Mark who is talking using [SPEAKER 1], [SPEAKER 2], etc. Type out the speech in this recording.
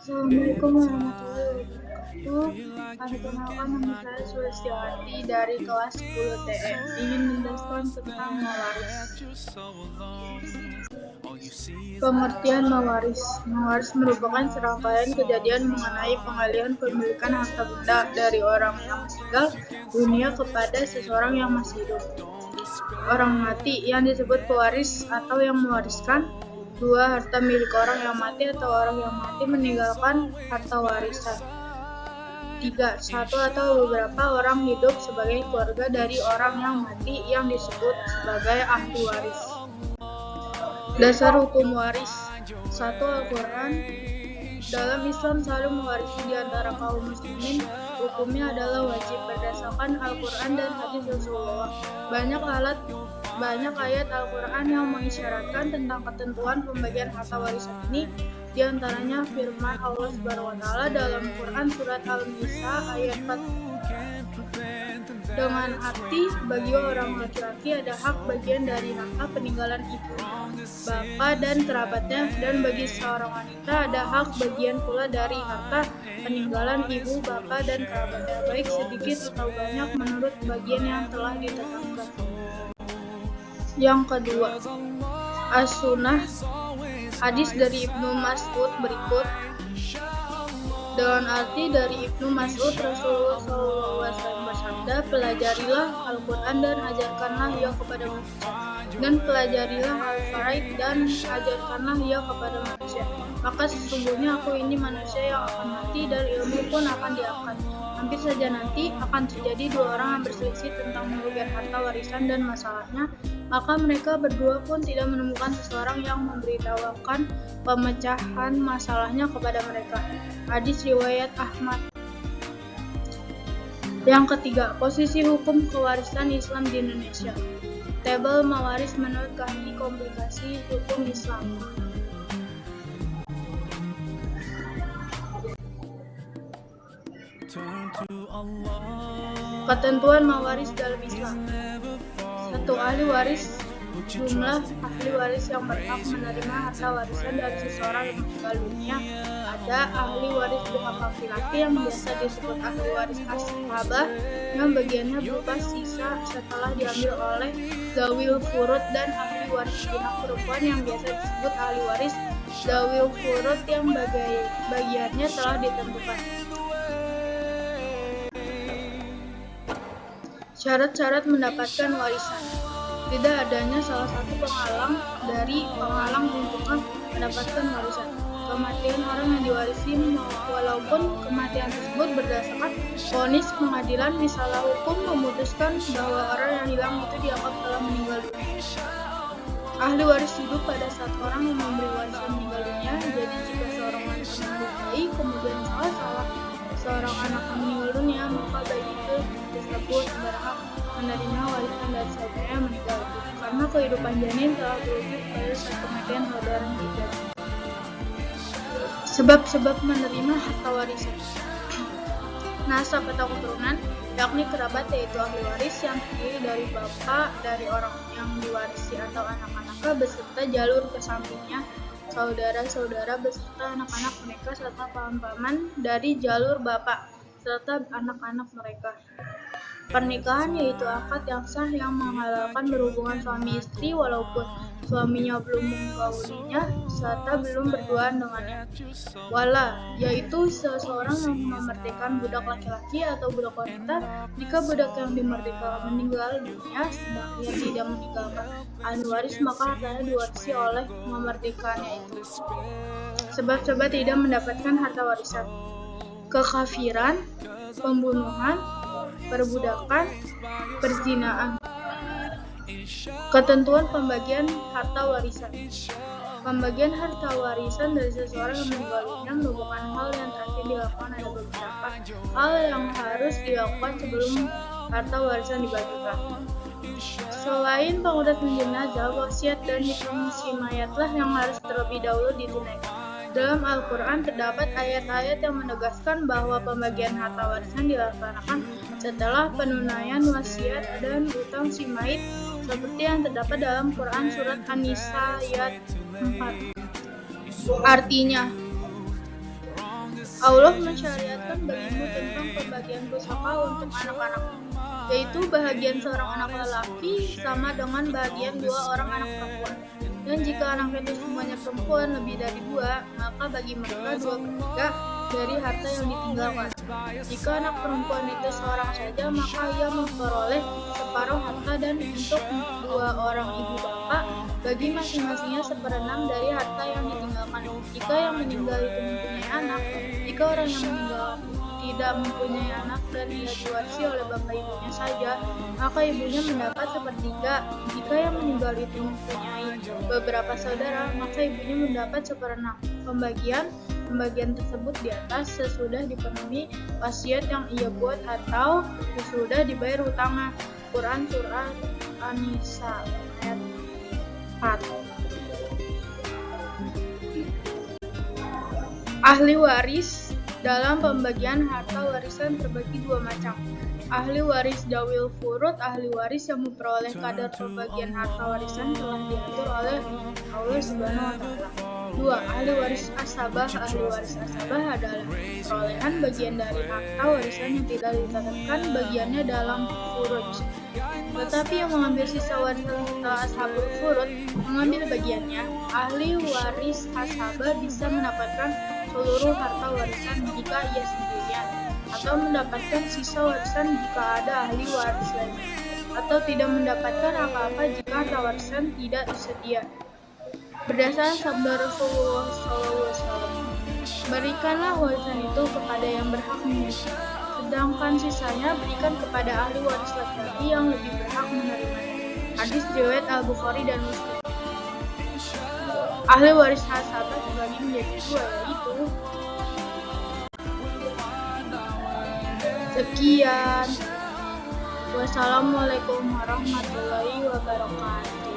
[SPEAKER 1] Assalamualaikum warahmatullahi wabarakatuh. Perkenalkan, nama saya Sulistiawati dari kelas 10 TE. Ingin menjelaskan tentang mawaris. Pengertian mawaris. Mawaris merupakan serangkaian kejadian mengenai pengalihan pemilikan harta benda dari orang yang meninggal dunia kepada seseorang yang masih hidup. Orang mati yang disebut pewaris atau yang mewariskan. 2. Harta milik orang yang mati atau orang yang mati meninggalkan harta warisan. 3. Satu atau beberapa orang hidup sebagai keluarga dari orang yang mati yang disebut sebagai ahli waris. Dasar hukum waris. 1. Al-Quran. Dalam Islam selalu mewarisi di antara kaum muslimin. Hukumnya adalah wajib berdasarkan Al-Quran dan hadis Rasulullah. Banyak ayat Al-Quran yang mengisyaratkan tentang ketentuan pembagian harta warisan ini, di antaranya firman Allah SWT dalam Quran surat Al-Nisa ayat 4. Dengan arti, bagi orang laki-laki ada hak bagian dari harta peninggalan ibu, bapak, dan kerabatnya, dan bagi seorang wanita ada hak bagian pula dari harta peninggalan ibu, bapak, dan kerabatnya, baik sedikit atau banyak menurut bagian yang telah ditetapkan. Yang kedua, As-Sunnah. Hadis dari Ibnu Mas'ud berikut. Dengan arti dari Ibnu Mas'ud, Rasulullah SAW bersabda, pelajarilah Al-Quran dan ajarkanlah ia kepada manusia, dan pelajarilah Al-Faraid dan ajarkanlah ia kepada manusia. Maka sesungguhnya aku ini manusia yang akan mati dan ilmu pun akan diangkat. Hampir saja nanti akan terjadi dua orang yang berselisih tentang pembagian harta warisan dan masalahnya, maka mereka berdua pun tidak menemukan seseorang yang memberitahukan pemecahan masalahnya kepada mereka. Hadis riwayat Ahmad. Yang ketiga, posisi hukum kewarisan Islam di Indonesia. Tabel mawaris menurut Kahfi Komplikasi Hukum Islam. Ketentuan mawaris dalam Islam. 1. Ahli waris. Jumlah ahli waris yang berhak menerima harta warisan dari seseorang yang meninggal dunia. Ada ahli waris pihak laki-laki yang biasa disebut ahli waris ashabah, yang bagiannya berupa sisa setelah diambil oleh zawil furud, dan ahli waris pihak perempuan yang biasa disebut ahli waris zawil furud yang bagiannya telah ditentukan. Syarat-syarat mendapatkan warisan. Tidak adanya salah satu penghalang untuk mendapatkan warisan. Kematian orang yang diwarisi, walaupun kematian tersebut berdasarkan vonis pengadilan, misalnya hukum memutuskan bahwa orang yang hilang itu dianggap telah meninggal dunia. Ahli waris hidup pada saat orang yang memberi warisan meninggal dunia. Jadi jika seorang wanita mengandung bayi, kemudian salah seorang anak yang meninggal dunia, maka bayi itu tersebut berhak menerima warisan dari saudara yang meninggal, karena kehidupan janin telah berwujud pada saat kematian saudara kita. Sebab-sebab menerima harta warisan. Nasab atau keturunan, yakni kerabat, yaitu ahli waris yang terdiri dari bapak dari orang yang diwarisi atau anak-anaknya beserta jalur ke sampingnya, saudara-saudara beserta anak-anak mereka, serta paman-paman dari jalur bapak serta anak-anak mereka. Pernikahan yaitu akad yang sah yang menghalalkan berhubungan suami istri walaupun suaminya belum mengkawininya serta belum berduaan dengannya. Wala, yaitu seseorang yang memerdekakan budak laki-laki atau budak wanita. Jika budak yang dimerdekakan meninggal dunia sedang ia tidak meninggalkan ahli waris, maka hartanya diwarisi oleh memerdekakannya itu. Sebab-sebab tidak mendapatkan harta warisan. Kekafiran, pembunuhan, perbudakan, perzinaan. Ketentuan pembagian harta warisan. Pembagian harta warisan dari seseorang yang meninggal dunia merupakan hal yang terakhir dilakukan. Ada beberapa hal yang harus dilakukan sebelum harta warisan dibagikan. Selain penguratan jenazah, wasiat dan fungsi mayatlah yang harus terlebih dahulu ditunaikan. Dalam Al-Quran terdapat ayat-ayat yang menegaskan bahwa pembagian harta warisan dilaksanakan setelah penunaian wasiat dan utang si mayit, seperti yang terdapat dalam Quran surat An-Nisa ayat 4. Artinya, Allah mensyariatkan bagimu tentang pembagian pusaka untuk anak-anak, yaitu bahagian seorang anak lelaki sama dengan bahagian 2 orang anak perempuan. Dan jika anak itu semuanya perempuan lebih dari 2, maka bagi mereka 2/3 dari harta yang ditinggalkan. Jika anak perempuan itu seorang saja, maka ia memperoleh separuh harta, dan untuk 2 orang ibu bapak, bagi masing-masingnya 1/6 dari harta yang ditinggalkan. Jika yang meninggal itu mempunyai anak, jika orang yang meninggal tidak mempunyai anak dan ia diwarisi oleh bapak ibunya saja, maka ibunya mendapat 1/3. Jika yang meninggal itu mempunyai beberapa saudara, maka ibunya mendapat 1/6. Pembagian tersebut di atas sesudah dipenuhi wasiat yang ia buat atau sesudah dibayar hutangnya. Quran Surah An-Nisa ayat 4. Ahli waris dalam pembagian harta warisan terbagi 2 macam. Ahli waris dawil furud, ahli waris yang memperoleh kadar pembagian harta warisan telah diatur oleh Allah Subhanahu wa Ta'ala. 2. Ahli waris asabah. Ahli waris asabah adalah perolehan bagian dari harta warisan yang tidak ditetapkan bagiannya dalam furud, tetapi yang mengambil sisa warisan setelah ashabul furud mengambil bagiannya. Ahli waris asabah bisa mendapatkan seluruh harta warisan jika ia sendirian, atau mendapatkan sisa warisan jika ada ahli waris lainnya, atau tidak mendapatkan apa-apa jika harta warisan tidak tersedia. Berdasarkan sabda Rasulullah SAW, berikanlah warisan itu kepada yang berhak memiliki, sedangkan sisanya berikan kepada ahli waris laki-laki yang lebih berhak menerimanya. Hadis riwayat Al-Bukhari dan Muslim. Ahli waris asabah terbagi menjadi 2, yaitu sekian. Wassalamualaikum warahmatullahi wabarakatuh.